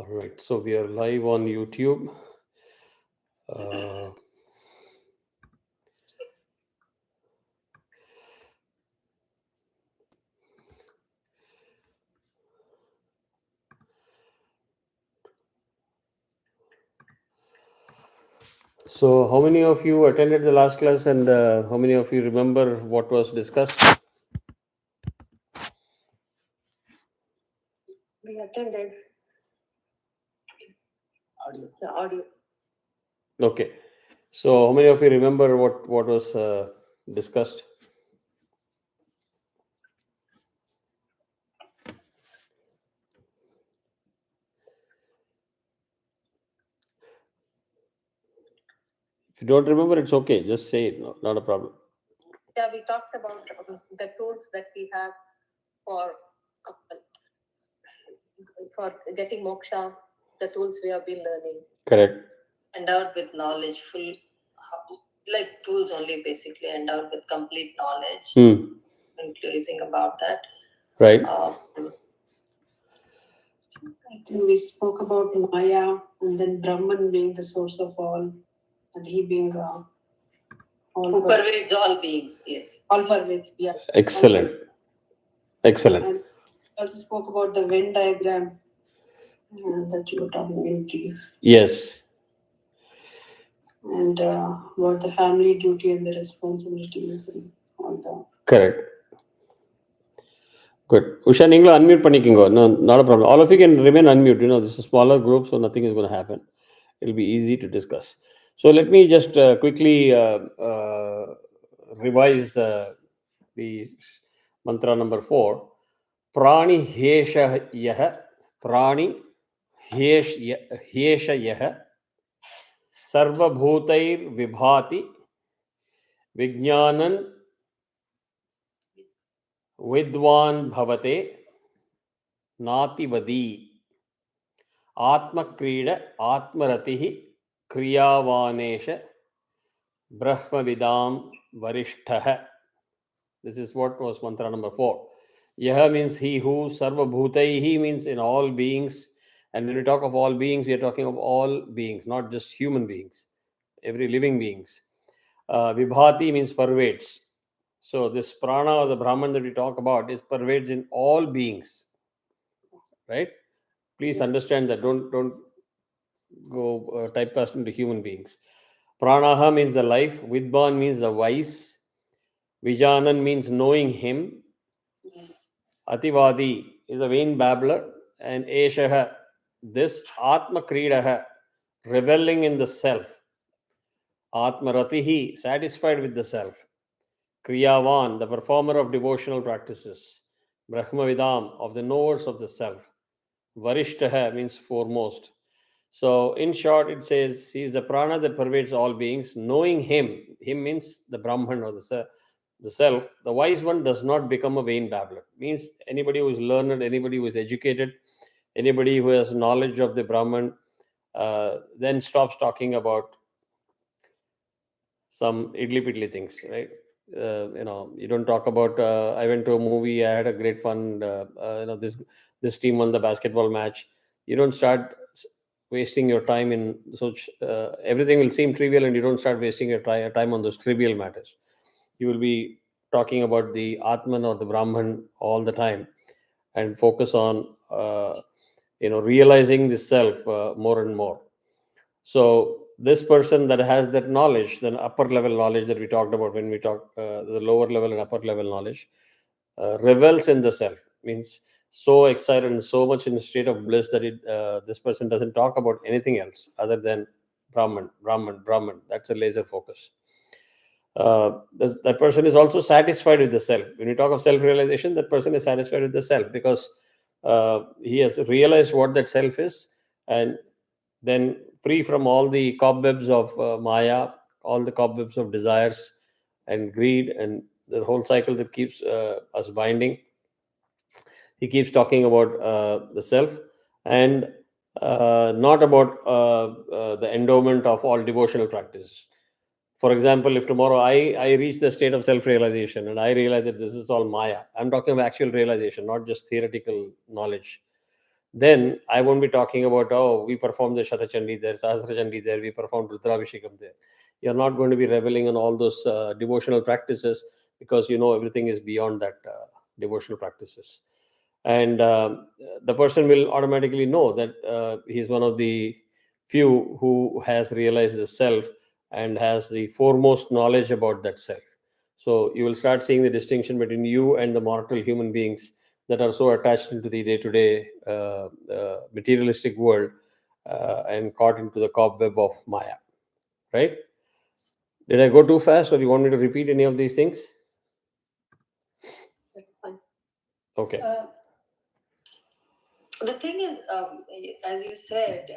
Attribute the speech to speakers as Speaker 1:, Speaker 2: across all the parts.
Speaker 1: All right, so we are live on YouTube. So, how many of you attended the last class, and how many of you remember what was discussed?
Speaker 2: We attended the audio.
Speaker 1: Okay. So, how many of you remember what was discussed? If you don't remember, it's okay. Just say it. No, not a problem.
Speaker 2: Yeah, we talked about the tools that we have for getting moksha, the tools we have been learning.
Speaker 1: Correct.
Speaker 2: Endowed with knowledge, full, like tools only, basically endowed with complete knowledge, including about that.
Speaker 1: Right.
Speaker 2: I think we spoke about Maya and then Brahman being the source of all, and he being who pervades all beings. Yes, all pervades. Yeah.
Speaker 1: Excellent. Excellent.
Speaker 2: And also spoke about the Venn diagram that you were talking in brief.
Speaker 1: Yes.
Speaker 2: And about the family duty and the responsibilities and all the.
Speaker 1: Correct. Good. Usha, நீங்களும் unmute பண்ணிக்கோங்க. No, not a problem. All of you can remain unmute. This is a smaller group, so nothing is going to happen. It'll be easy to discuss. So let me just quickly revise the mantra number 4. Prani hesha yah, prani hesha yah, sarva bhutair vibhati, vijnanan vidwan bhavate, नातिवदी आत्मक्रीड आत्मरतिः क्रियावानेश ब्रह्मविदां वरिष्ठः. This is what was mantra number 4. Yah means he who, sarva bhutaihi means in all beings, and when we talk of all beings, we are talking of all beings, not just human beings, every living beings. Vibhati means pervades. So this prana or the Brahman that we talk about is pervades in all beings. Right? Please understand that. Don't go typecast into human beings. Pranaha means the life. Vidban means the wise. Vijanan means knowing him. Ativadi is a vain babbler. And Eshaha, this Atma Kridaha, reveling in the self. Atma Ratihi, satisfied with the self. Kriyavan, the performer of devotional practices. Brahmavidam, of the knowers of the self. Varishtaha means foremost. So, in short, it says he is the prana that pervades all beings. Knowing him means the Brahman or the self. The wise one does not become a vain babbler. Means anybody who is learned, anybody who is educated, anybody who has knowledge of the Brahman, then stops talking about some idly-piddly things, right? You don't talk about. I went to a movie. I had a great fun. This team won the basketball match. You don't start wasting your time in such. Everything will seem trivial, and you don't start wasting your time on those trivial matters. You will be talking about the Atman or the Brahman all the time, and focus on realizing the self more and more. So this person that has that knowledge, the upper level knowledge that we talked about when we talked the lower level and upper level knowledge, revels in the self. Means so excited and so much in a state of bliss that this person doesn't talk about anything else other than Brahman. That's a laser focus. That person is also satisfied with the self. When we talk of self-realization, that person is satisfied with the self because he has realized what that self is, and then free from all the cobwebs of Maya, all the cobwebs of desires and greed and the whole cycle that keeps us binding. He keeps talking about the self and not about the endowment of all devotional practices. For example, if tomorrow I reach the state of self-realization and I realize that this is all Maya, I'm talking of actual realization, not just theoretical knowledge, then I won't be talking about, oh, we performed the Shatachandi there, Sahasrachandi there, we performed Rudravishekam there. You're not going to be reveling in all those devotional practices, because you know everything is beyond that devotional practices. And the person will automatically know that he's one of the few who has realized the self and has the foremost knowledge about that self. So you will start seeing the distinction between you and the mortal human beings that are so attached into the day-to-day materialistic world and caught into the cobweb of Maya. Right? Did I go too fast, or you want me to repeat any of these things?
Speaker 2: That's fine.
Speaker 1: Okay.
Speaker 2: The thing is, as you said,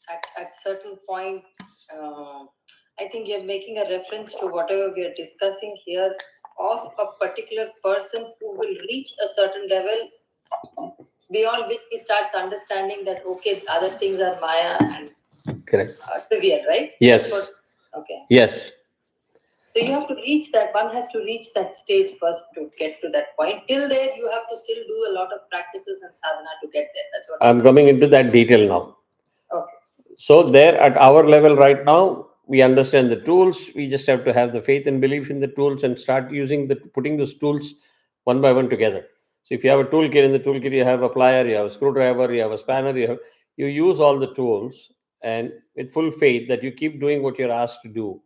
Speaker 2: at certain point, I think you're making a reference to whatever we are discussing here of a particular person who will reach a certain level beyond which he starts understanding that, okay, other things are Maya and
Speaker 1: Correct.
Speaker 2: Trivial, right?
Speaker 1: Yes.
Speaker 2: Okay.
Speaker 1: Yes.
Speaker 2: So you have to reach that. One has to reach that stage first to get to that point. Till there, you have to still do a lot of practices and sadhana to get there. That's what
Speaker 1: I'm coming into that detail now.
Speaker 2: Okay.
Speaker 1: So there, at our level right now, we understand the tools. We just have to have the faith and belief in the tools and start putting those tools one by one together. So if you have a toolkit, in the toolkit you have a plier, you have a screwdriver, you have a spanner, you use all the tools, and with full faith that you keep doing what you're asked to do,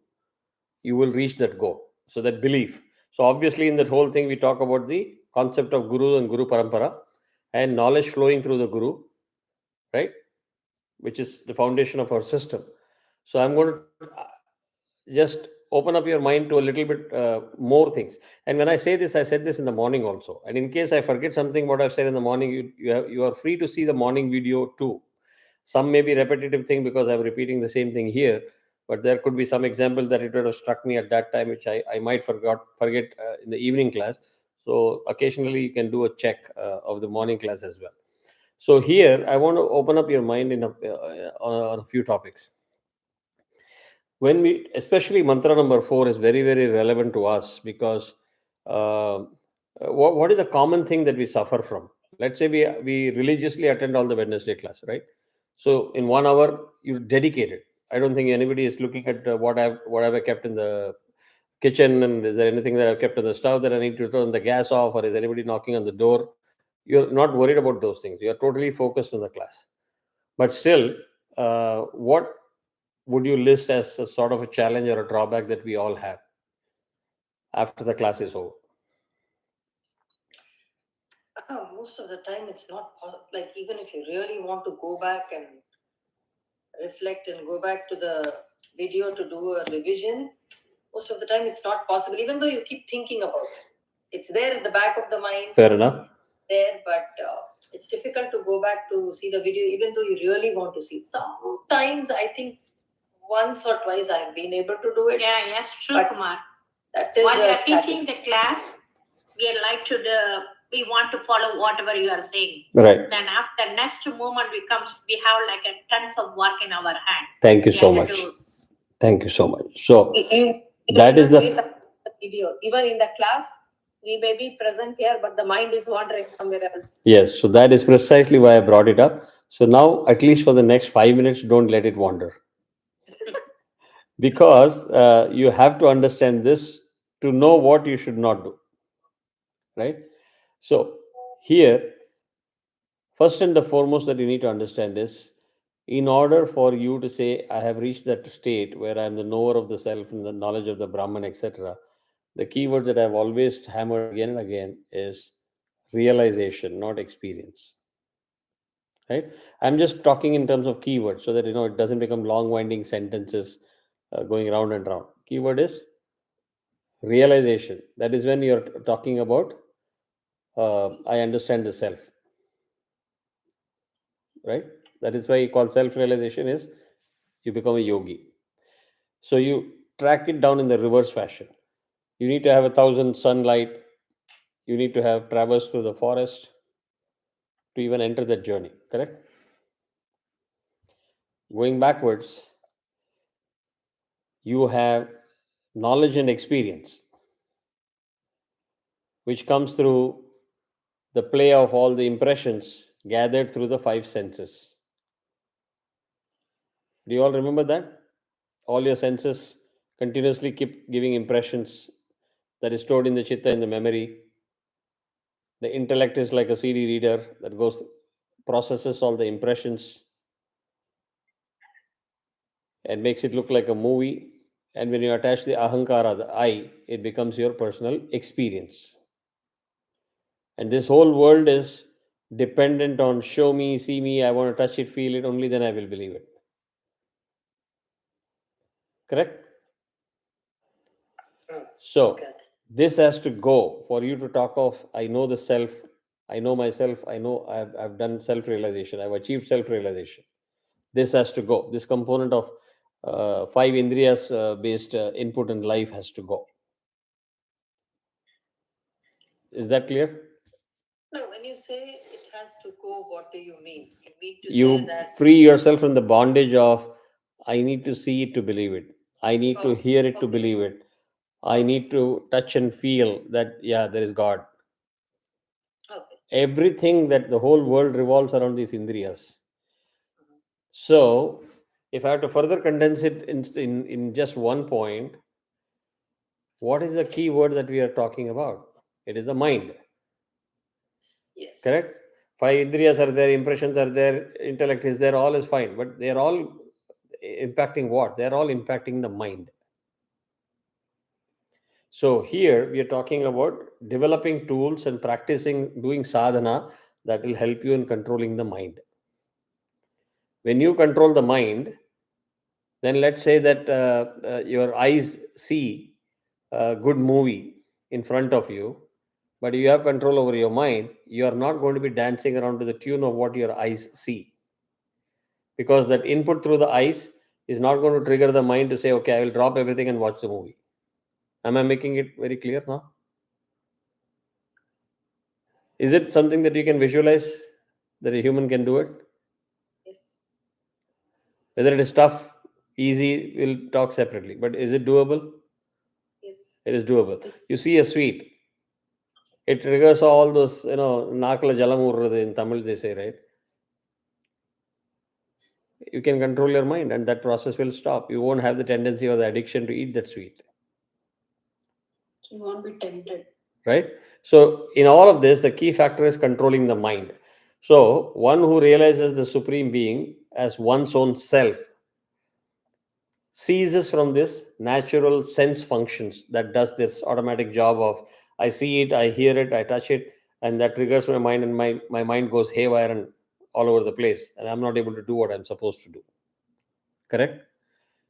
Speaker 1: you will reach that goal. So that belief. So obviously in that whole thing, we talk about the concept of Guru and Guru Parampara and knowledge flowing through the Guru, right? Which is the foundation of our system. So I'm going to just open up your mind to a little bit more things. And when I say this, I said this in the morning also. And in case I forget something what I've said in the morning, you are free to see the morning video too. Some may be repetitive thing because I'm repeating the same thing here, but there could be some example that it would have struck me at that time, which I might forget in the evening class. So occasionally you can do a check of the morning class as well. So here I want to open up your mind on a few topics. When we, especially mantra number 4 is very, very relevant to us, because what is the common thing that we suffer from? Let's say we religiously attend all the Wednesday class, right? So in 1 hour you dedicate it. I don't think anybody is looking at what have I kept in the kitchen, and is there anything that I've kept on the stove that I need to turn the gas off, or is anybody knocking on the door? You're not worried about those things. You're totally focused on the class. But still, what would you list as a sort of a challenge or a drawback that we all have after the class is over?
Speaker 2: Most of the time, it's not like, even if you really want to go back and reflect and go back to the video to do a revision, most of the time it's not possible, even though you keep thinking about it. It's there in the back of the mind.
Speaker 1: Fair enough.
Speaker 2: There, but it's difficult to go back to see the video, even though you really want to see it. Sometimes I think once or twice I have been able to do it.
Speaker 3: Yeah, yes, true, Kumar.
Speaker 2: That is
Speaker 3: while you are teaching the class, we like to we want to follow whatever you are saying.
Speaker 1: Right.
Speaker 3: Then after next moment we have like a tons of work in our hand.
Speaker 1: Thank you so much. Thank you so much. So that is the
Speaker 2: video. Even in the class, we may be present here, but the mind is wandering somewhere else.
Speaker 1: Yes. So that is precisely why I brought it up. So now, at least for the next 5 minutes, don't let it wander. Because you have to understand this to know what you should not do. Right? So here, first and the foremost that you need to understand is, in order for you to say, I have reached that state where I'm the knower of the self and the knowledge of the Brahman, etc., the keyword that I've always hammered again and again is realization, not experience. Right? I'm just talking in terms of keywords so that it doesn't become long winding sentences going round and round. Keyword is realization. That is when you're talking about I understand the self. Right? That is why you call self-realization is you become a yogi. So you track it down in the reverse fashion. You need to have 1,000 sunlight. You need to have traversed through the forest to even enter that journey. Correct? Going backwards, you have knowledge and experience, which comes through the play of all the impressions gathered through the five senses. Do you all remember that? All your senses continuously keep giving impressions that is stored in the chitta, in the memory. The intellect is like a CD reader that goes, processes all the impressions and makes it look like a movie. And when you attach the ahankara, the I, it becomes your personal experience. And this whole world is dependent on show me, see me, I want to touch it, feel it, only then I will believe it. Correct? So, this has to go for you to talk of, I know the self, I know myself, I know I've done self realization, I've achieved self realization. This has to go. This component of five indriyas based input in life has to go. Is that clear?
Speaker 2: No, when you say it has to go, what do you mean? You mean to
Speaker 1: You
Speaker 2: say that
Speaker 1: free yourself from the bondage of, I need to see it to believe it. I need to
Speaker 2: Oh,
Speaker 1: hear it to
Speaker 2: okay.
Speaker 1: believe it. I need to touch and feel that, yeah, there is God.
Speaker 2: Okay.
Speaker 1: Everything, that the whole world revolves around these indriyas. So, if I have to further condense it in just one point, what is the key word that we are talking about? It is the mind.
Speaker 2: Yes.
Speaker 1: Correct? Five indriyas are there, impressions are there, intellect is there, all is fine. But they are all impacting what? They are all impacting the mind. So here we are talking about developing tools and practicing doing sadhana that will help you in controlling the mind. When you control the mind, then let's say that your eyes see a good movie in front of you, but you have control over your mind, you are not going to be dancing around to the tune of what your eyes see. Because that input through the eyes is not going to trigger the mind to say, okay, I will drop everything and watch the movie. Am I making it very clear now? Is it something that you can visualize that a human can do it?
Speaker 2: Yes.
Speaker 1: Whether it is tough, easy, we'll talk separately. But is it doable?
Speaker 2: Yes.
Speaker 1: It is doable. You see a sweet, it triggers all those, nakala jalam urradu in Tamil, they say, right? You can control your mind and that process will stop. You won't have the tendency or the addiction to eat that sweet.
Speaker 2: You won't be tempted.
Speaker 1: Right? So, in all of this, the key factor is controlling the mind. So, one who realizes the Supreme Being as one's own self ceases from this natural sense functions that does this automatic job of, I see it, I hear it, I touch it, and that triggers my mind, and my mind goes haywire and all over the place, and I'm not able to do what I'm supposed to do. Correct?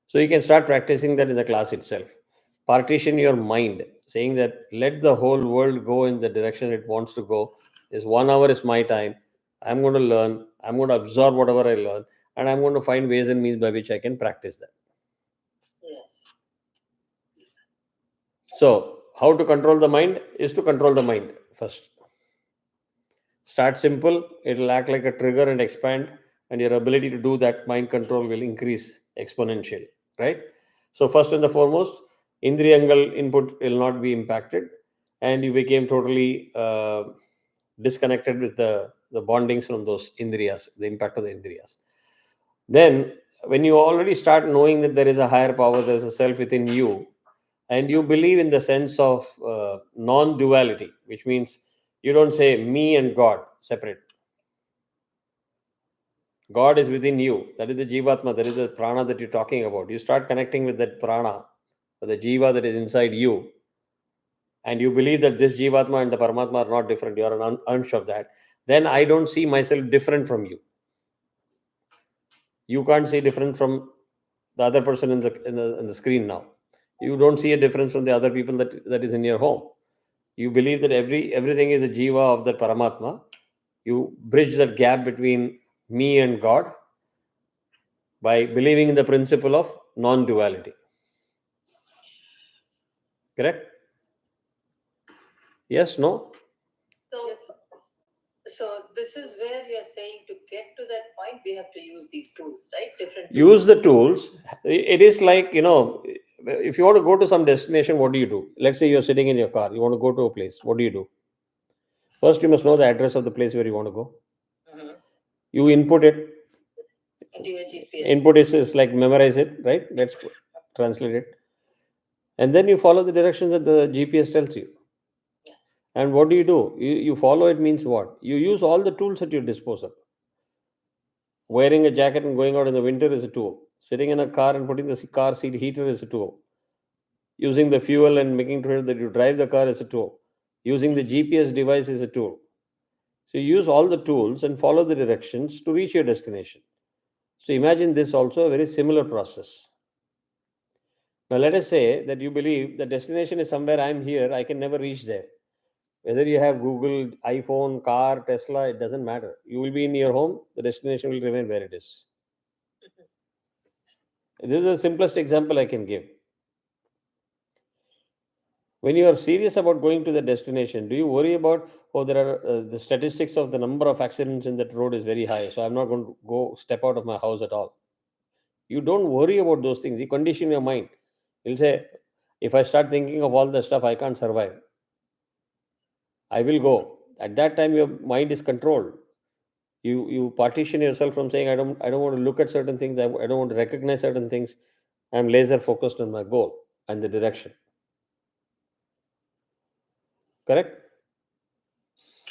Speaker 1: So you can start practicing that in the class itself. Partition your mind, saying that let the whole world go in the direction it wants to go. This 1 hour is my time. I'm going to learn. I'm going to absorb whatever I learn, and I'm going to find ways and means by which I can practice that.
Speaker 2: Yes.
Speaker 1: So, how to control the mind is to control the mind first. Start simple, it'll act like a trigger and expand, and your ability to do that mind control will increase exponentially, right? So, first and the foremost, indriyangal input will not be impacted, and you became totally disconnected with the bondings from those indriyas, the impact of the indriyas. Then, when you already start knowing that there is a higher power, there's a self within you, and you believe in the sense of non-duality, which means you don't say me and God separate. God is within you. That is the jivatma, that is the prana that you're talking about. You start connecting with that prana, the jiva that is inside you, and you believe that this jivatma and the paramatma are not different. You are an ansh of that. Then I don't see myself different from you. You can't see different from the other person in the screen now. You don't see a difference from the other people that is in your home. You believe that everything is a jiva of that paramatma. You bridge that gap between me and God by believing in the principle of non-duality. Correct? Yes, no?
Speaker 2: So, so this is where you're saying to get to that point, we have to use these tools, right? Different tools.
Speaker 1: Use the tools. It is like, if you want to go to some destination, what do you do? Let's say you're sitting in your car, you want to go to a place. What do you do? First, you must know the address of the place where you want to go.
Speaker 2: Mhm.
Speaker 1: You input it.
Speaker 2: into your GPS.
Speaker 1: Input is like memorize it, right? Let's translate it. And then you follow the directions that the GPS tells you. And what do? You follow it means what? You use all the tools at your disposal. Wearing a jacket and going out in the winter is a tool. Sitting in a car and putting the car seat heater is a tool. Using the fuel and making sure that you drive the car is a tool. Using the GPS device is a tool. So you use all the tools and follow the directions to reach your destination. So imagine this also a very similar process. Now let us say that you believe the destination is somewhere. I'm here, I can never reach there. Whether you have Google, iPhone, car, Tesla, it doesn't matter. You will be in your home, the destination will remain where it is. This is the simplest example I can give. When you are serious about going to the destination, do you worry about, oh, there are the statistics of the number of accidents in that road is very high, so I'm not going to go step out of my house at all? You don't worry about those things. You condition your mind. You'll say, if I start thinking of all the stuff, I can't survive. I will go. At that time, your mind is controlled. You partition yourself from saying, I don't want to look at certain things. I don't want to recognize certain things. I'm laser focused on my goal and the direction. Correct?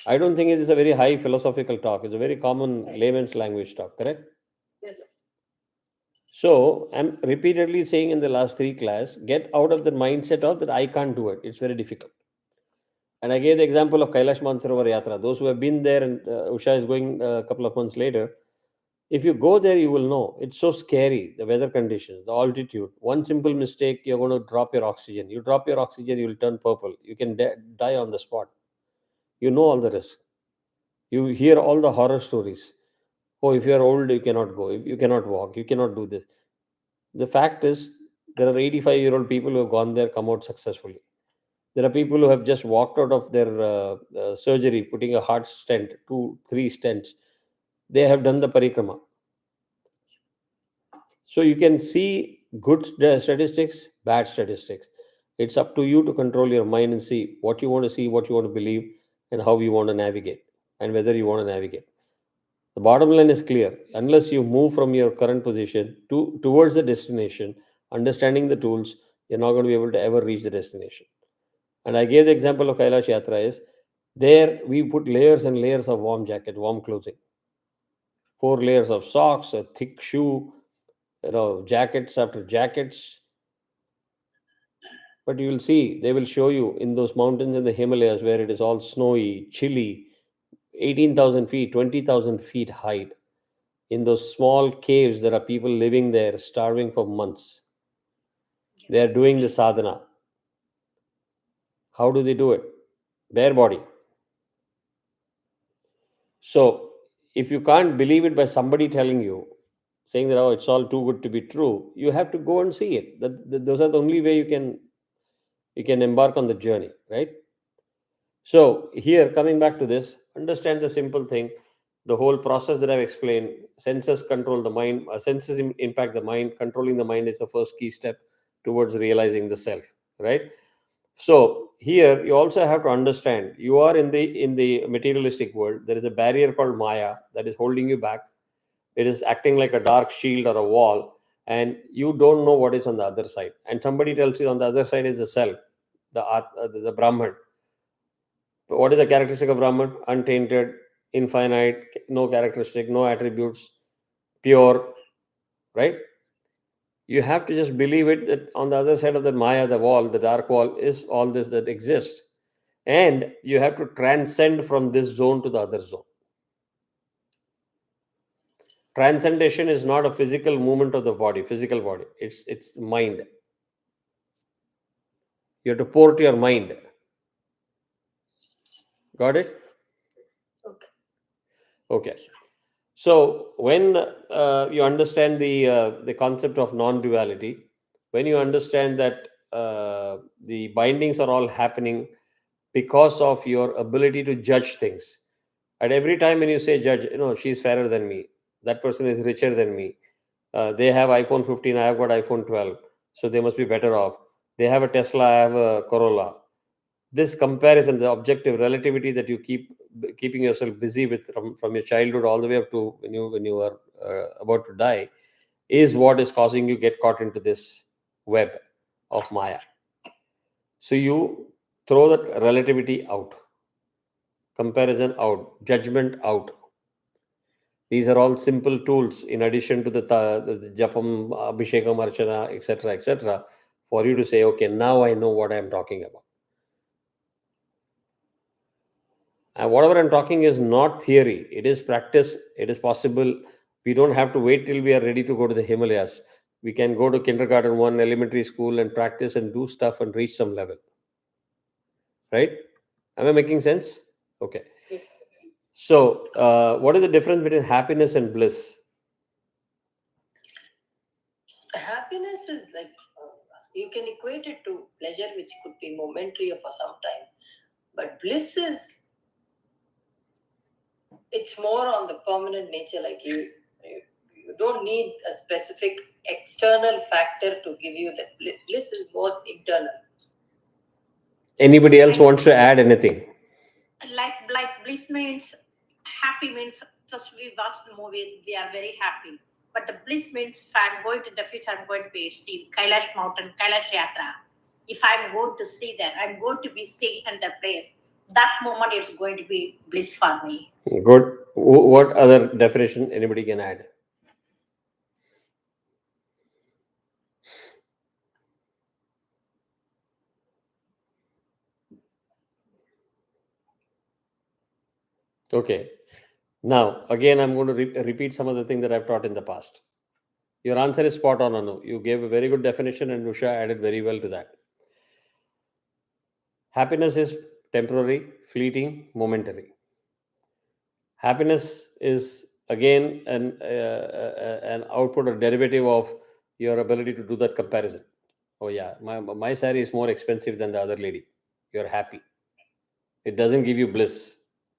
Speaker 1: I don't think it is a very high philosophical talk. It's a very common layman's language talk. Correct?
Speaker 2: Yes.
Speaker 1: So I'm repeatedly saying in the last 3 class, get out of the mindset of that I can't do it. It's very difficult. And I gave the example of Kailash Mansarovar Yatra. Those who have been there, and Usha is going a couple of months later. If you go there, you will know it's so scary. The weather conditions, the altitude. One simple mistake, you're going to drop your oxygen. You drop your oxygen, you will turn purple. You can die on the spot. You know all the risks. You hear all the horror stories. Oh, if you are old, you cannot go. If you cannot walk, you cannot do this. The fact is, there are 85-year-old people who have gone there, come out successfully. There are people who have just walked out of their surgery, putting a heart stent, 2, 3 stents. They have done the parikrama. So you can see good statistics, bad statistics. It's up to you to control your mind and see what you want to see, what you want to believe, and how you want to navigate, and whether you want to navigate. The bottom line is clear. Unless you move from your current position towards the destination, understanding the tools, you're not going to be able to ever reach the destination. And I gave the example of Kailash Yatra is there we put layers and layers of warm jacket, warm clothing. 4 layers of socks, a thick shoe, jackets after jackets. But you will see, they will show you in those mountains in the Himalayas where it is all snowy, chilly, 18,000 feet, 20,000 feet height. In those small caves, there are people living there, starving for months. They are doing the sadhana. How do they do it? Bare body. So, if you can't believe it by somebody telling you, saying that, oh, it's all too good to be true, you have to go and see it. Those are the only way you can embark on the journey, right? So here, coming back to this, understand the simple thing. The whole process that I've explained, senses control the mind, senses impact the mind. Controlling the mind is the first key step towards realizing the self, right? So here you also have to understand you are in the materialistic world. There is a barrier called Maya that is holding you back. It is acting like a dark shield or a wall, and you don't know what is on the other side. And somebody tells you on the other side is the self, the Brahman. What is the characteristic of Brahman? Untainted, infinite, no characteristic, no attributes, pure, right? You have to just believe it that on the other side of the Maya, the wall, the dark wall, is all this that exists. And you have to transcend from this zone to the other zone. Transcendation is not a physical movement of the body, physical body. It's mind. You have to port your mind. Got it?
Speaker 2: Okay.
Speaker 1: Okay. So when you understand the concept of non-duality, when you understand that the bindings are all happening because of your ability to judge things. At every time when you say judge, she's fairer than me, that person is richer than me, they have iPhone 15, I have got iPhone 12, so they must be better off. They have a Tesla, I have a Corolla. This comparison, the objective relativity that you keep keeping yourself busy with from your childhood all the way up to when you are about to die is what is causing you get caught into this web of Maya. So you throw that relativity out, comparison out, judgment out. These are all simple tools in addition to the japam, abhishekam, archana, etc., for you to say, okay, now I know what I am talking about. And whatever I'm talking is not theory, it is practice, it is possible. We don't have to wait till we are ready to go to the Himalayas. We can go to kindergarten, one elementary school, and practice and do stuff and reach some level. Right? Am I making sense? Okay.
Speaker 2: Yes.
Speaker 1: So, what is the difference between happiness and bliss?
Speaker 2: Happiness is like you can equate it to pleasure, which could be momentary or for some time, but bliss is, it's more on the permanent nature. Like you don't need a specific external factor to give you that. Bliss is more internal.
Speaker 1: Anybody else wants to add anything?
Speaker 3: Like bliss means happy means just we watch the movie, we are very happy. But the bliss means if I'm going to the future, I'm going to be see Kailash mountain, Kailash Yatra. If I'm going to see that, I'm going to be seeing in that place. That moment it's going to be bliss for me.
Speaker 1: Good. What other definition anybody can add? Okay. Now, again, I'm going to repeat some of the things that I've taught in the past. Your answer is spot on, Anu. You gave a very good definition, and Usha added very well to that. Happiness is temporary, fleeting, momentary. Happiness is again an output or derivative of your ability to do that comparison. Oh yeah, my saree is more expensive than the other lady. You're happy. It doesn't give you bliss.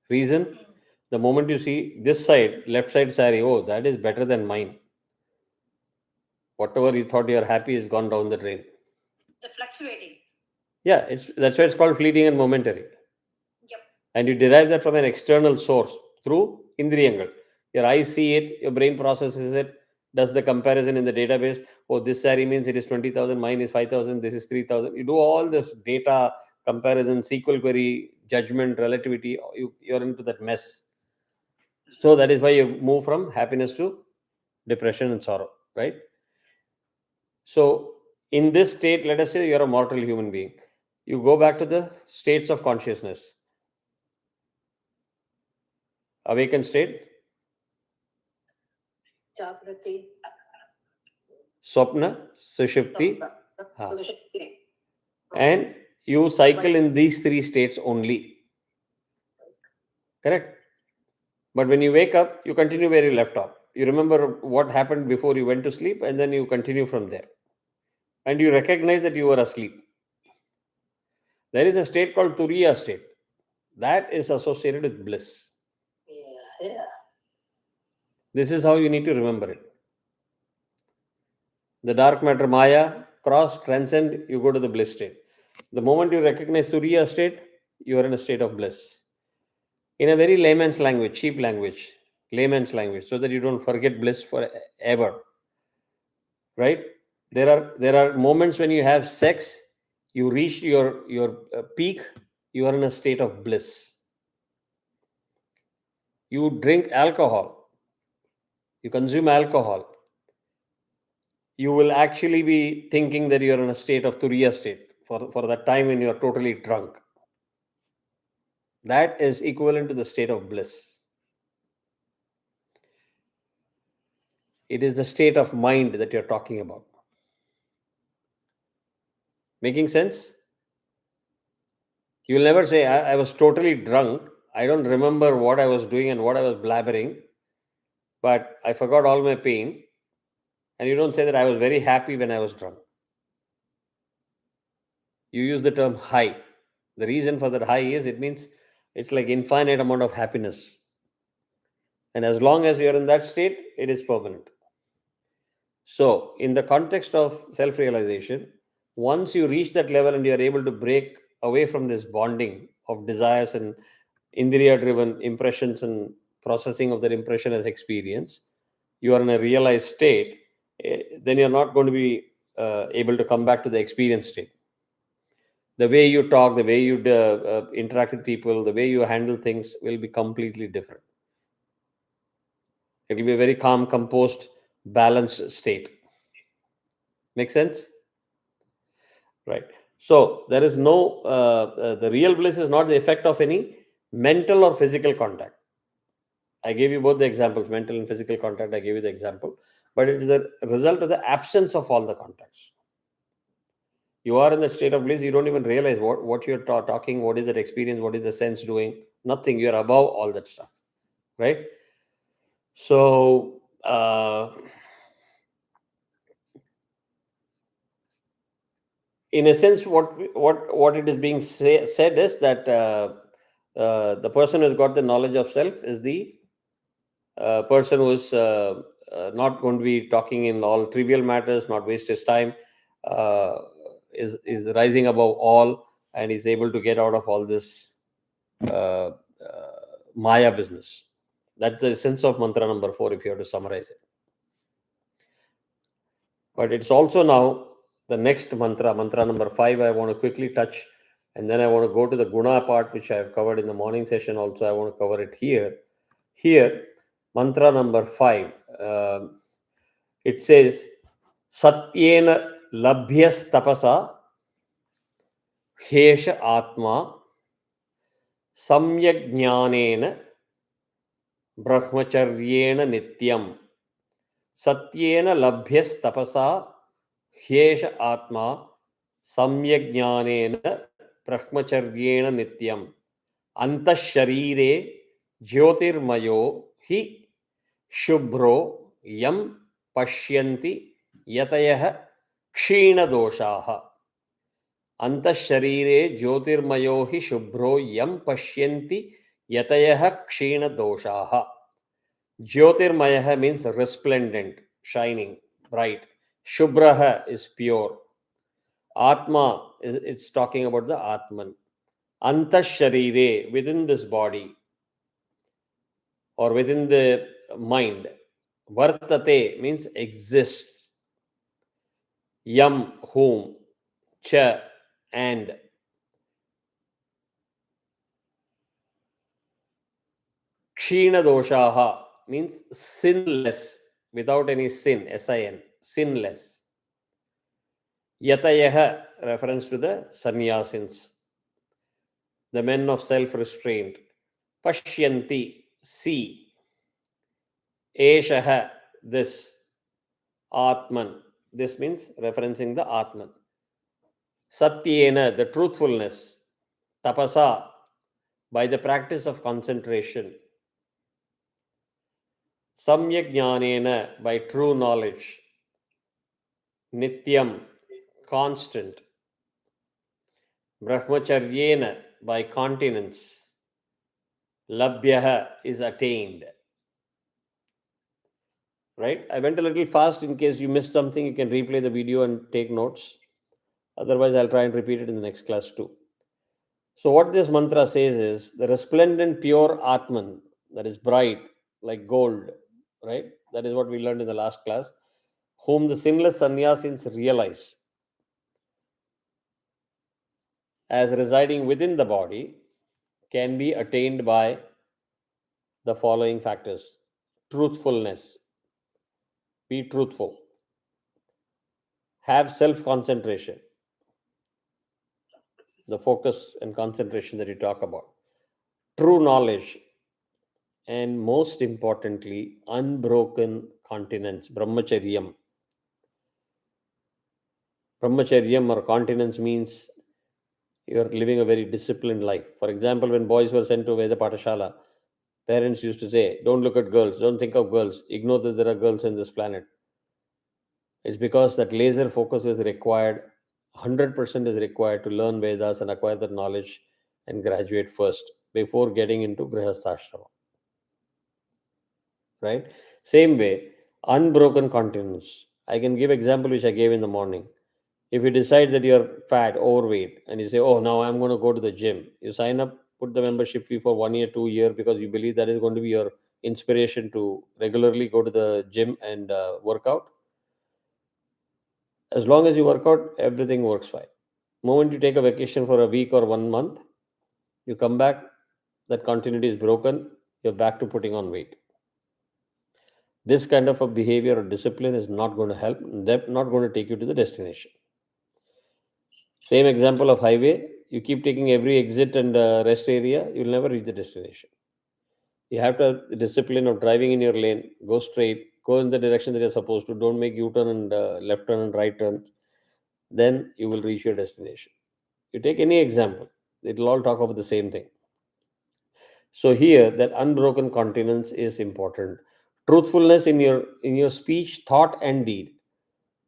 Speaker 1: Reason? The moment you see this side, left side saree, oh, that is better than mine. Whatever you thought you're happy is gone down the drain.
Speaker 3: The fluctuating.
Speaker 1: Yeah, that's why it's called fleeting and momentary.
Speaker 3: Yep.
Speaker 1: And you derive that from an external source through indriyangal. Your eyes see it, your brain processes it, does the comparison in the database. Oh, this saree means it is 20,000, mine is 5,000, this is 3,000. You do all this data comparison, SQL query, judgment, relativity, you're into that mess. So that is why you move from happiness to depression and sorrow, right? So in this state, let us say you're a mortal human being. You go back to the states of consciousness. Awakened state,
Speaker 2: Jagrati,
Speaker 1: Swapna, Sushupti,
Speaker 2: Sushupti.
Speaker 1: and you cycle in these three states only. Correct? But when you wake up, you continue where you left off. You remember what happened before you went to sleep, and then you continue from there. And you recognize that you were asleep. There is a state called Turiya state. That is associated with bliss.
Speaker 2: Yeah.
Speaker 1: This is how you need to remember it. The dark matter Maya, cross, transcend, you go to the bliss state. The moment you recognize Turiya state, you are in a state of bliss. In a very layman's language, cheap language, layman's language, so that you don't forget bliss forever. Right? There are moments when you have sex, you reach your peak, you are in a state of bliss. You drink alcohol, you consume alcohol, you will actually be thinking that you're in a state of Turiya state for that time when you're totally drunk. That is equivalent to the state of bliss. It is the state of mind that you're talking about. Making sense? You'll never say, I was totally drunk. I don't remember what I was doing and what I was blabbering, but I forgot all my pain. And you don't say that I was very happy when I was drunk. You use the term high. The reason for that high is it means it's like infinite amount of happiness. And as long as you're in that state, it is permanent. So, in the context of self-realization, once you reach that level and you're able to break away from this bonding of desires and indriya driven impressions and processing of that impression as experience, you are in a realized state, then you're not going to be able to come back to the experience state. The way you talk, the way you interact with people, the way you handle things will be completely different. It will be a very calm, composed, balanced state. Make sense? Right. So there is no, the real bliss is not the effect of any mental or physical contact. I gave you both the examples, mental and physical contact. I gave you the example, but it is the result of the absence of all the contacts. You are in the state of bliss. You don't even realize what you're talking, what is that experience, what is the sense doing. Nothing. You're above all that stuff, right? So in a sense, what it is being said is that the person who's got the knowledge of self is the person who's not going to be talking in all trivial matters, not waste his time, is rising above all, and is able to get out of all this Maya business. That's the sense of mantra number 4, if you have to summarize it. But it's also now the next mantra, mantra number 5, I want to quickly touch, and then I want to go to the guna part, which I have covered in the morning session also. I want to cover it here. Here, mantra number 5, it says, Satyena labhyas tapasa hesha atma samyak jnanena brahmacharyena nityam. Satyena labhyas tapasa hesha atma samyak jnanena brahmacharyena nityam. Antah sharire jyotirmayo hi shubhro yam pashyanti yatayah kshina doshaha. Antah sharire jyotirmayo hi shubhro yam pashyanti yatayah kshina doshaha. Jyotirmaya means resplendent, shining, bright. Shubhraha is pure. Atma, it's talking about the Atman. Antah sharire, within this body or within the mind. Vartate means exists. Yam, whom. Cha, and. Kshina doshaha means sinless, without any sin, S-I-N, sinless. Yatayaha, reference to the sannyasins, the men of self-restraint. Pashyanti, see. Eshaha, this. Atman, this means referencing the Atman. Satyena, the truthfulness. Tapasa, by the practice of concentration. Samyak jnanena, by true knowledge. Nityam, constant. Brahmacharyena, by continence. Labhyaha is attained. Right? I went a little fast. In case you missed something, you can replay the video and take notes. Otherwise, I'll try and repeat it in the next class too. So what this mantra says is, the resplendent pure Atman, that is bright like gold, right? That is what we learned in the last class, whom the sinless sannyasins realize as residing within the body, can be attained by the following factors. Truthfulness. Be truthful. Have self-concentration. The focus and concentration that you talk about. True knowledge. And most importantly, unbroken continence, brahmacharyam. Brahmacharyam or continence means you're living a very disciplined life. For example, when boys were sent to Veda Patashala, parents used to say, don't look at girls, don't think of girls, ignore that there are girls in this planet. It's because that laser focus is required, 100% is required to learn Vedas and acquire that knowledge and graduate first before getting into Grihasthashrama. Right? Same way, unbroken continence. I can give example which I gave in the morning. If you decide that you're fat, overweight, and you say, oh, now I'm going to go to the gym. You sign up put the membership fee for 1 year, 2 year, because you believe that is going to be your inspiration to regularly go to the gym and work out. As long as you work out, everything works fine. Moment you take a vacation for a week or 1 month, you come back, that continuity is broken, you're back to putting on weight. This kind of a behavior or discipline is not going to help, not going to take you to the destination. Same example of highway, you keep taking every exit and rest area, you'll never reach the destination. You have to have the discipline of driving in your lane, go straight, go in the direction that you're supposed to, don't make U-turn and left turn and right turn. Then you will reach your destination. You take any example, it will all talk about the same thing. So here, that unbroken continence is important. Truthfulness in your speech, thought, and deed.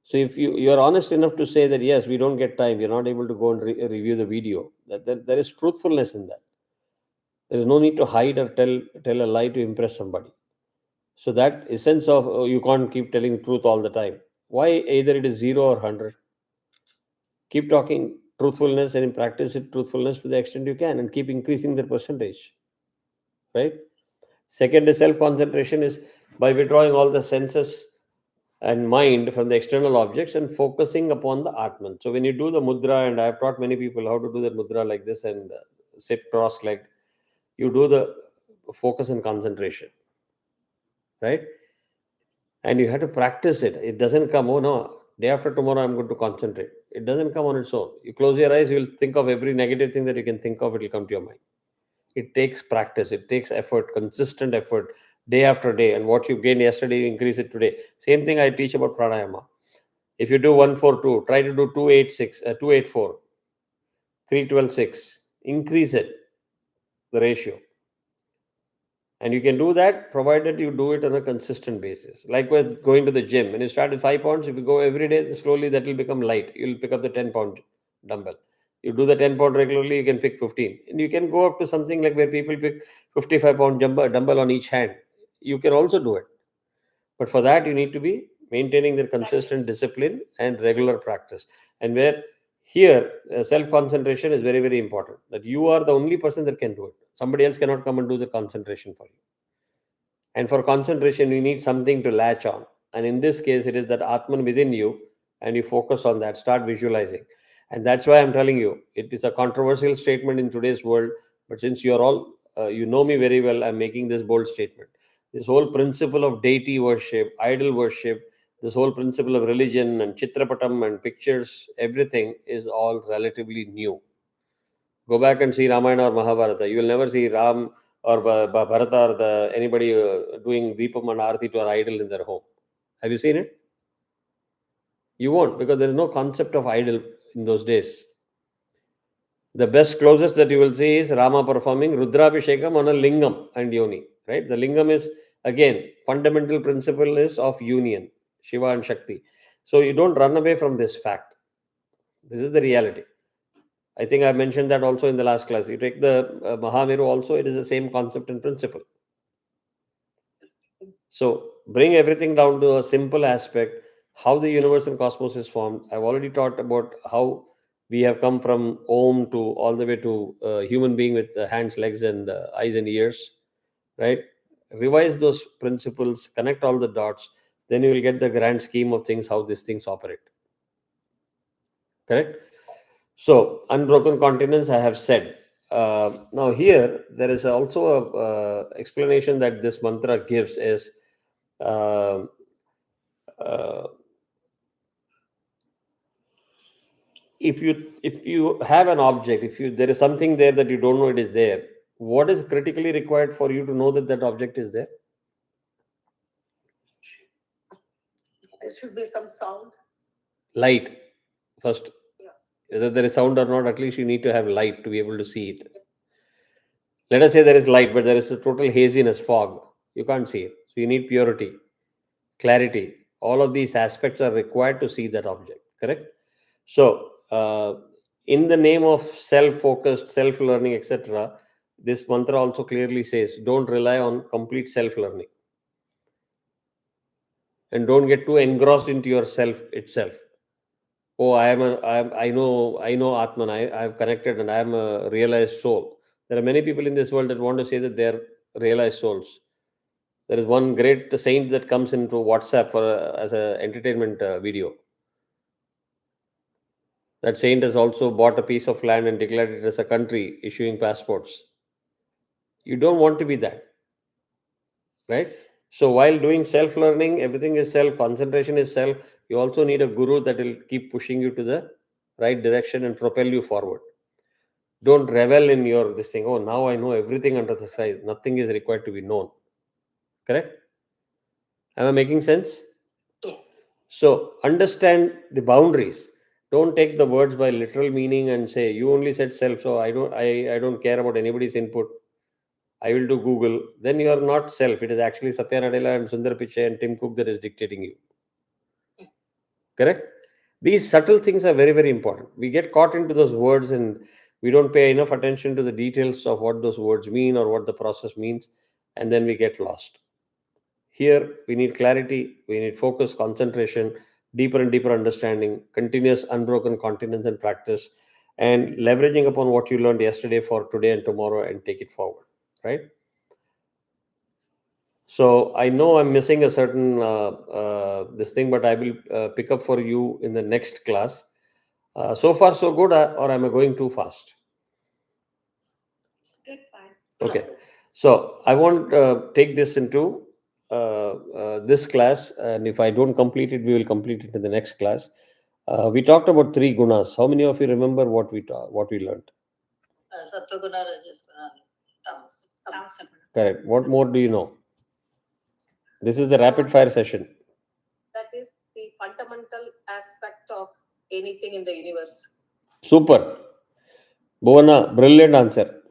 Speaker 1: So if you are honest enough to say that yes, we don't get time, we're not able to go and review the video, that there is truthfulness in that. There is no need to hide or tell a lie to impress somebody. So that essence of you can't keep telling truth all the time. Why either it is 0 or 100? Keep talking truthfulness and practice it truthfulness to the extent you can, and keep increasing the percentage. Right? Second is self-concentration, is by withdrawing all the senses and mind from the external objects and focusing upon the Atman. So when you do the mudra, and I have taught many people how to do the mudra like this and sit cross-legged, you do the focus and concentration, right? And you have to practice it. It doesn't come, oh no, day after tomorrow I'm going to concentrate. It doesn't come on its own. You close your eyes, you'll think of every negative thing that you can think of, it will come to your mind. It takes practice, it takes effort, consistent effort, day after day. And what you gained yesterday, you increase it today. Same thing I teach about pranayama. If you do 142, try to do 286, 284, 312, 6. Increase it, the ratio. And you can do that provided you do it on a consistent basis. Likewise, going to the gym. When you start with 5 pounds, if you go every day, slowly that will become light. You'll pick up the 10-pound dumbbell. You do the 10-pound regularly, you can pick 15. And you can go up to something like where people pick 55-pound dumbbell on each hand. You can also do it. But for that, you need to be maintaining their consistent discipline and regular practice. And where here, self-concentration is very, very important. That you are the only person that can do it. Somebody else cannot come and do the concentration for you. And for concentration, you need something to latch on. And in this case, it is that Atman within you, and you focus on that, start visualizing. And that's why I'm telling you, it is a controversial statement in today's world. But since you're all, you know me very well, I'm making this bold statement. This whole principle of deity worship, idol worship, this whole principle of religion and chitrapatam and pictures, everything is all relatively new. Go back and see Ramayana or Mahabharata. You will never see Ram or Bharata or anybody doing Deepam and Aarti to an idol in their home. Have you seen it? You won't, because there is no concept of idol in those days. The best closest that you will see is Rama performing Rudrabhishekam on a lingam and yoni. Right? The lingam is, again, fundamental principle is of union, Shiva and Shakti. So you don't run away from this fact. This is the reality. I think I mentioned that also in the last class. You take the Mahameru also, it is the same concept and principle. So bring everything down to a simple aspect, how the universe and cosmos is formed. I've already taught about how we have come from Om to all the way to human being with hands, legs, and eyes and ears, right? Revise those principles, connect all the dots, then you will get the grand scheme of things, how these things operate. Correct? So, unbroken continence, I have said. Now, here, there is also a explanation that this mantra gives is uh, uh, if you have an object, if you there is something there that you don't know it is there, what is critically required for you to know that that object is there?
Speaker 2: There should be some sound.
Speaker 1: Light first.
Speaker 2: Yeah.
Speaker 1: Whether there is sound or not, at least you need to have light to be able to see it. Let us say there is light, but there is a total haziness, fog. You can't see it. So you need purity, clarity. All of these aspects are required to see that object. Correct? So, in the name of self-focused, self-learning, etc., this mantra also clearly says, don't rely on complete self-learning. And don't get too engrossed into yourself itself. Oh, I know Atman, I have connected and I am a realized soul. There are many people in this world that want to say that they're realized souls. There is one great saint that comes into WhatsApp for as an entertainment video. That saint has also bought a piece of land and declared it as a country, issuing passports. You don't want to be that, right? So while doing self-learning, everything is self, concentration is self. You also need a guru that will keep pushing you to the right direction and propel you forward. Don't revel in your this thing. Oh, now I know everything under the sky. Nothing is required to be known. Correct? Am I making sense?
Speaker 2: Yeah.
Speaker 1: So understand the boundaries. Don't take the words by literal meaning and say you only said self, so I don't care about anybody's input. I will do Google. Then you are not self. It is actually Satya Nadella and Sundar Pichai and Tim Cook that is dictating you. Correct? These subtle things are very, very important. We get caught into those words and we don't pay enough attention to the details of what those words mean or what the process means, and then we get lost. Here, we need clarity, we need focus, concentration, deeper and deeper understanding, continuous, unbroken continence and practice, and leveraging upon what you learned yesterday for today and tomorrow and take it forward, right? So I know I'm missing a certain this thing, but I will pick up for you in the next class. So far, so good, or am I going too fast?
Speaker 3: It's good, fine.
Speaker 1: Okay. So I won't take this into this class, and if I don't complete it, we will complete it in the next class. We talked about three gunas. How many of you remember what we learned?
Speaker 2: Sattva-guna, Rajas-guna, Tamas.
Speaker 3: Tamasa.
Speaker 1: Correct. What more do you know? This is the rapid fire session.
Speaker 2: That is the fundamental aspect of anything in the universe.
Speaker 1: Super. Bhuwana, brilliant answer.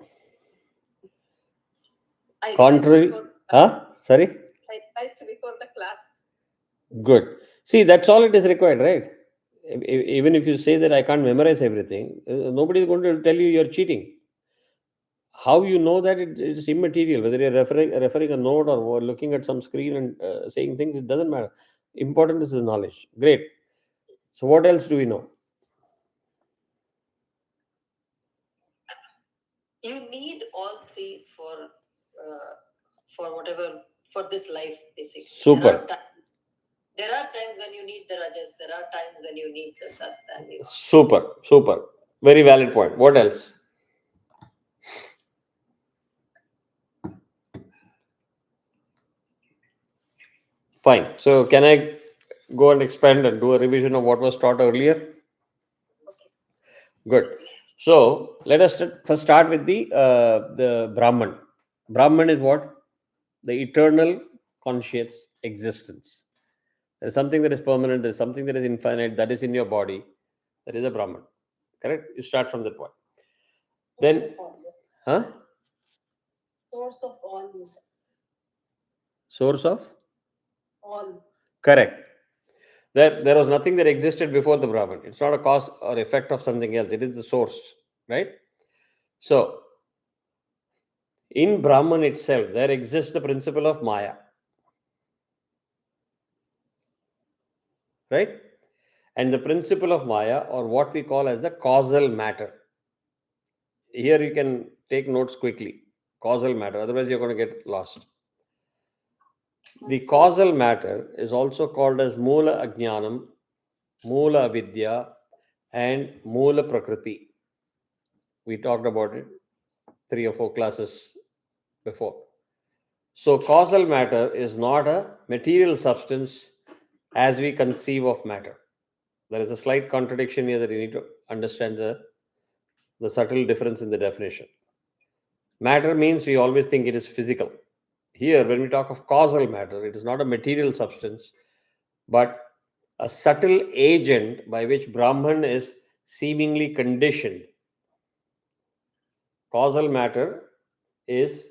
Speaker 2: I
Speaker 1: Contrary. Sorry?
Speaker 2: I revised before the class.
Speaker 1: Good. See, that's all it is required, right? Even if you say that I can't memorize everything, nobody is going to tell you you're cheating. How you know that it's immaterial, whether you're referring a note or looking at some screen and saying things, it doesn't matter. Important is the knowledge. Great. So, what else do we know?
Speaker 2: You need all three for whatever, for this life, basically.
Speaker 1: Super.
Speaker 2: There are times when you need the rajas, there are times when you need the sat.
Speaker 1: Super. Very valid point. What else? Fine. So, can I go and expand and do a revision of what was taught earlier?
Speaker 2: Okay.
Speaker 1: Good. So, let us first start with the Brahman. Brahman is what? The eternal conscious existence. There is something that is permanent, there is something that is infinite, that is in your body. That is a Brahman. Correct? You start from that point. Then,
Speaker 2: Source of all.
Speaker 1: Source of?
Speaker 2: All.
Speaker 1: Correct. There was nothing that existed before the Brahman. It's not a cause or effect of something else. It is the source. Right? So, in Brahman itself, there exists the principle of Maya. Right? And the principle of Maya, or what we call as the causal matter. Here you can take notes quickly. Causal matter, otherwise you're going to get lost. The causal matter is also called as Moola Ajnanam, Moola Avidya, and Moola Prakriti. We talked about it 3 or 4 classes before. So, causal matter is not a material substance as we conceive of matter. There is a slight contradiction here that you need to understand the subtle difference in the definition. Matter means we always think it is physical. Here, when we talk of causal matter, it is not a material substance, but a subtle agent by which Brahman is seemingly conditioned. Causal matter is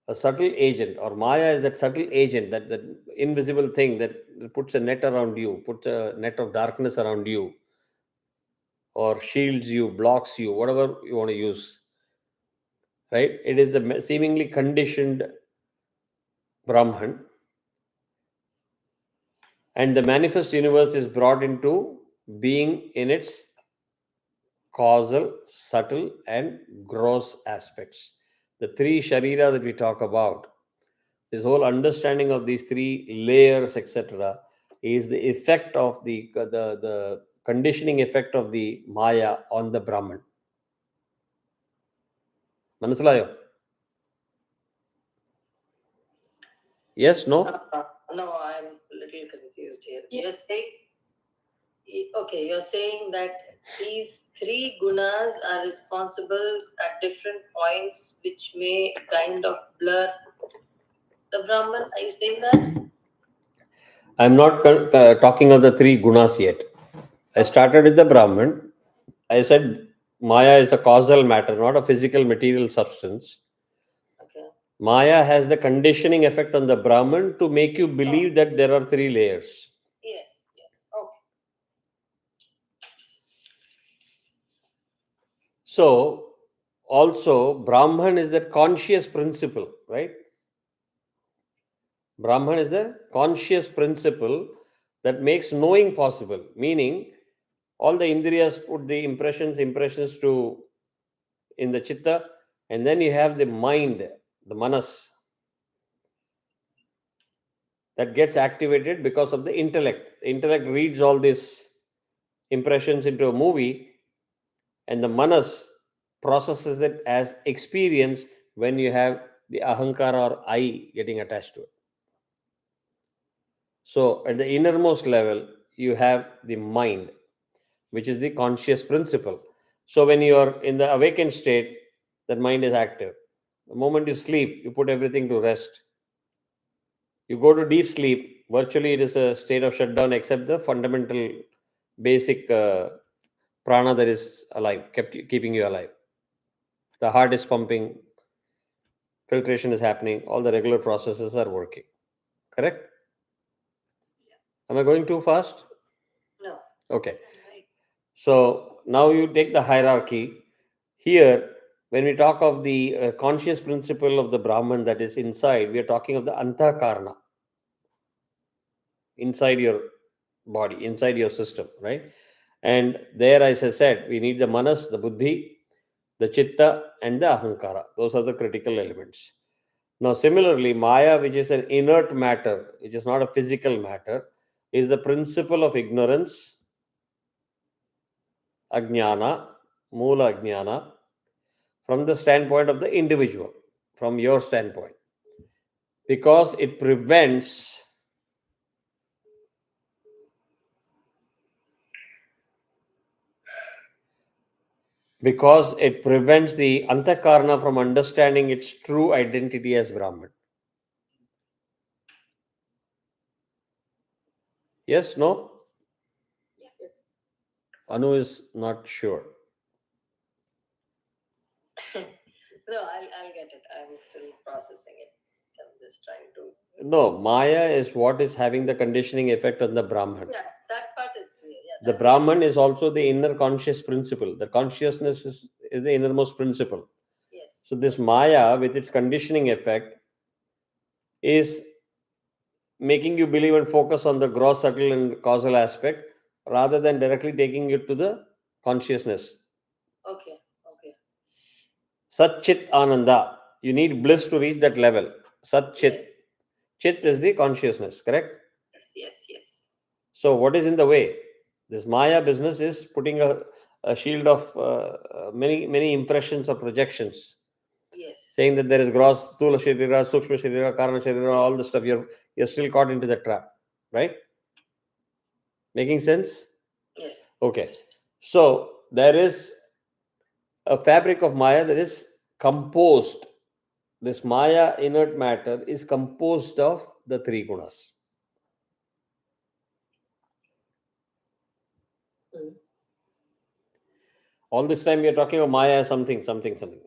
Speaker 1: a subtle agent, or Maya is that subtle agent, that invisible thing that puts a net around you, puts a net of darkness around you, or shields you, blocks you, whatever you want to use. Right? It is the seemingly conditioned Brahman, and the manifest universe is brought into being in its causal, subtle, and gross aspects. The three sharira that we talk about, this whole understanding of these three layers, etc., is the effect of the conditioning effect of the Maya on the Brahman. Manasalayo? Yes, no?
Speaker 2: No, I'm a little confused here. You're saying, okay, you're saying that these three gunas are responsible at different points, which may kind of blur the Brahman. Are you saying that?
Speaker 1: I'm not talking of the three gunas yet. I started with the Brahman. I said Maya is a causal matter, not a physical material substance.
Speaker 2: Okay.
Speaker 1: Maya has the conditioning effect on the Brahman to make you believe that there are three layers.
Speaker 2: Yes, yes. Okay.
Speaker 1: So, also, Brahman is that conscious principle, right? Brahman is the conscious principle that makes knowing possible, meaning all the indriyas put the impressions to in the chitta, and then you have the mind, the manas, that gets activated because of the intellect. The intellect reads all these impressions into a movie, and the manas processes it as experience when you have the ahankara or I getting attached to it. So, at the innermost level, you have the mind, which is the conscious principle. So, when you are in the awakened state, that mind is active. The moment you sleep, you put everything to rest. You go to deep sleep, virtually it is a state of shutdown except the fundamental basic prana that is alive, keeping you alive. The heart is pumping, filtration is happening, all the regular processes are working. Correct? Am I going too fast?
Speaker 2: No.
Speaker 1: Okay. So now you take the hierarchy. Here, when we talk of the conscious principle of the Brahman that is inside, we are talking of the antakarna, inside your body, inside your system, right? And there, as I said, we need the manas, the buddhi, the chitta, and the ahankara. Those are the critical elements. Now, similarly, Maya, which is an inert matter, which is not a physical matter, is the principle of ignorance, ajnana, mula ajnana, from the standpoint of the individual, from your standpoint, because it prevents the antakarna from understanding its true identity as Brahman. Yes, no?
Speaker 3: Yes.
Speaker 1: Anu is not sure.
Speaker 2: No, I'll get it. I'm still processing it. I'm just trying to.
Speaker 1: No, Maya is what is having the conditioning effect on the Brahman.
Speaker 2: Yeah, that part is clear. Yeah.
Speaker 1: The Brahman is also the inner conscious principle. The consciousness is the innermost principle.
Speaker 2: Yes.
Speaker 1: So this Maya, with its conditioning effect, is making you believe and focus on the gross, subtle, and causal aspect rather than directly taking it to the consciousness.
Speaker 2: Okay. Okay.
Speaker 1: Sat Chit Ananda. You need bliss to reach that level. Sat Chit.
Speaker 2: Yes.
Speaker 1: Chit is the consciousness, correct?
Speaker 2: Yes. Yes. Yes.
Speaker 1: So, what is in the way? This Maya business is putting a shield of many impressions or projections,
Speaker 2: Yes.
Speaker 1: saying that there is gross, Stula Sharira, Sukshma Sharira, Karana Sharira, all the stuff. You're still caught into the trap, right? Making sense?
Speaker 2: Yes.
Speaker 1: Okay. So, there is a fabric of Maya that is composed. This Maya inert matter is composed of the three gunas. All this time we are talking of Maya as something.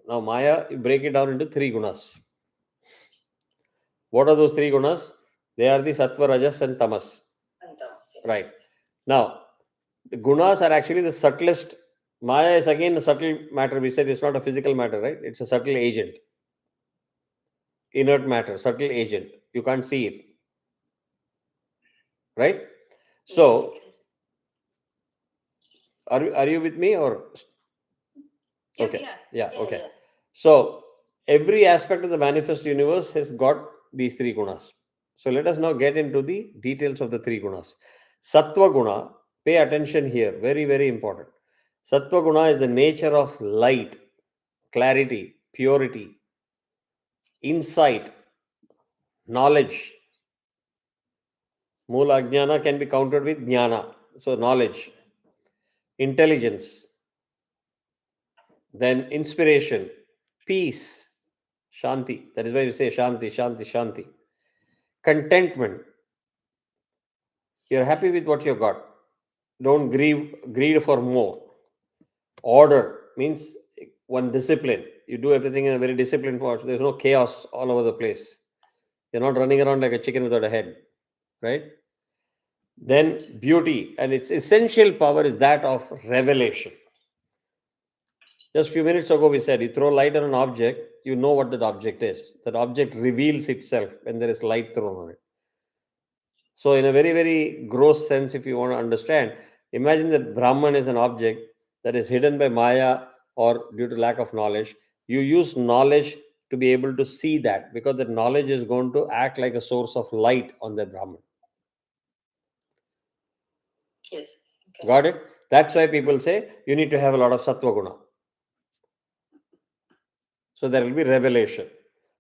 Speaker 1: Now Maya, you break it down into three gunas. What are those three gunas? They are the Sattva, Rajas, and Tamas.
Speaker 2: And yes.
Speaker 1: Right. Now, the gunas are actually the subtlest. Maya is again a subtle matter. We said it's not a physical matter, right? It's a subtle agent. Inert matter, subtle agent. You can't see it. Right? So, are you with me or Okay. Yeah.
Speaker 2: Yeah,
Speaker 1: Okay.
Speaker 2: yeah.
Speaker 1: So every aspect of the manifest universe has got these three gunas. So let us now get into the details of the three gunas. Sattva guna, pay attention here, very, very important. Sattva guna is the nature of light, clarity, purity, insight, knowledge. Mula jnana can be countered with jnana, so knowledge, intelligence, then inspiration, peace, shanti. That is why you say shanti, shanti, shanti. Contentment. You're happy with what you got. Don't greed for more. Order means one discipline. You do everything in a very disciplined fashion. There's no chaos all over the place. You're not running around like a chicken without a head, right? Then beauty, and its essential power is that of revelation. Just a few minutes ago, we said you throw light on an object, you know what that object is. That object reveals itself when there is light thrown on it. So, in a very, very gross sense, if you want to understand, imagine that Brahman is an object that is hidden by Maya or due to lack of knowledge. You use knowledge to be able to see that, because that knowledge is going to act like a source of light on the Brahman.
Speaker 2: Yes. Okay.
Speaker 1: Got it? That's why people say you need to have a lot of sattva guna. So there will be revelation.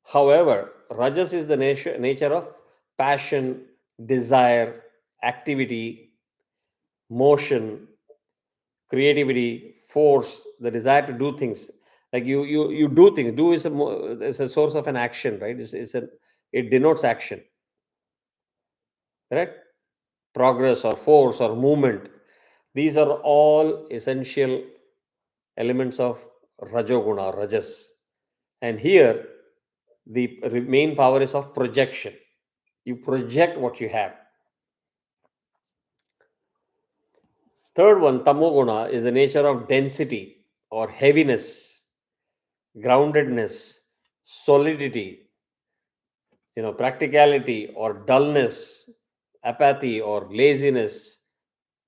Speaker 1: However, rajas is the nature of passion, desire, activity, motion, creativity, force, the desire to do things. Like you do things. Do is a source of an action, right? It denotes action, correct? Progress or force or movement. These are all essential elements of rajoguna, rajas. And here, the main power is of projection. You project what you have. Third one, tamoguna, is the nature of density or heaviness, groundedness, solidity, practicality or dullness, apathy or laziness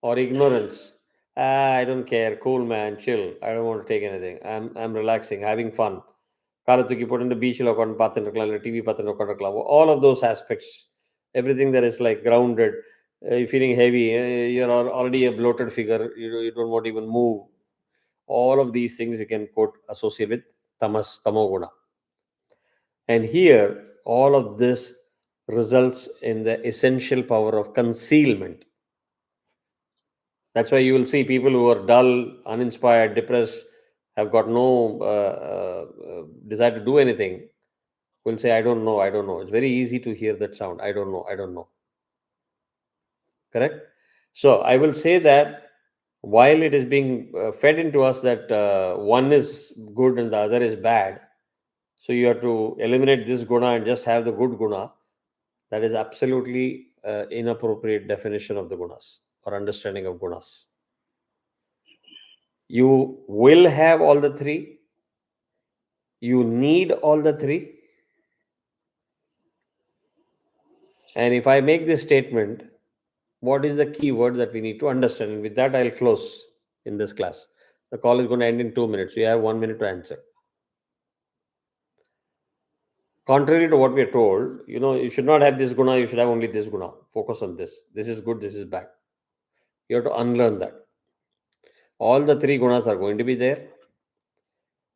Speaker 1: or ignorance. I don't care, cool man, chill. I don't want to take anything. I'm relaxing, having fun. காலை தூக்கி போட்டு இந்த பீச்சில் உட்காந்து பார்த்துட்டு இருக்கலாம், இல்லை TV பார்த்துட்டு உட்காந்துருக்கலாம். All of those aspects, everything that is like grounded, you're feeling heavy, you're already a bloated figure, you don't want to even move. All of these things you can quote associate with tamoguna. And here, all of this results in the essential power of concealment. That's why you will see people who are dull, uninspired, depressed, have got no desire to do anything, will say, I don't know, I don't know. It's very easy to hear that sound. I don't know, I don't know. Correct? So I will say that while it is being fed into us that one is good and the other is bad, so you have to eliminate this guna and just have the good guna, that is absolutely inappropriate definition of the gunas or understanding of gunas. You will have all the three. You need all the three. And if I make this statement, what is the key word that we need to understand? And with that, I'll close in this class. The call is going to end in 2 minutes. You have 1 minute to answer. Contrary to what we are told, you should not have this guna, you should have only this guna. Focus on this. This is good, this is bad. You have to unlearn that. All the three gunas are going to be there.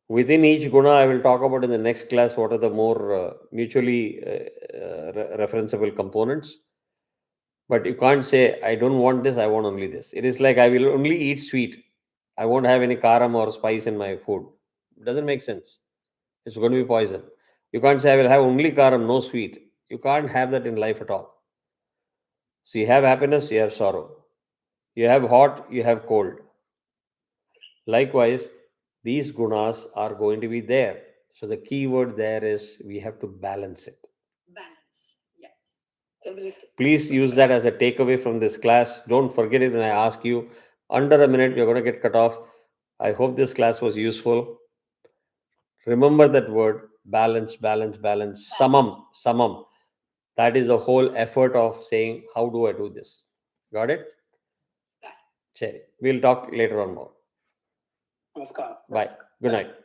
Speaker 1: Within each guna, I will talk about in the next class what are the more mutually referenceable components. But you can't say, I don't want this, I want only this. It is like I will only eat sweet. I won't have any karam or spice in my food. It doesn't make sense. It's going to be poison. You can't say, I will have only karam, no sweet. You can't have that in life at all. So you have happiness, you have sorrow. You have hot, you have cold. Likewise, these gunas are going to be there. So the key word there is we have to balance it.
Speaker 3: Balance. Yeah.
Speaker 2: Everything.
Speaker 1: Please use that as a takeaway from this class. Don't forget it when I ask you. Under a minute, you're going to get cut off. I hope this class was useful. Remember that word, balance, balance, balance. Samam, samam. That is the whole effort of saying, how do I do this? Got it?
Speaker 3: Got
Speaker 1: Cherry. We'll talk later on more.
Speaker 4: Namaskar.
Speaker 1: Bye. Good night.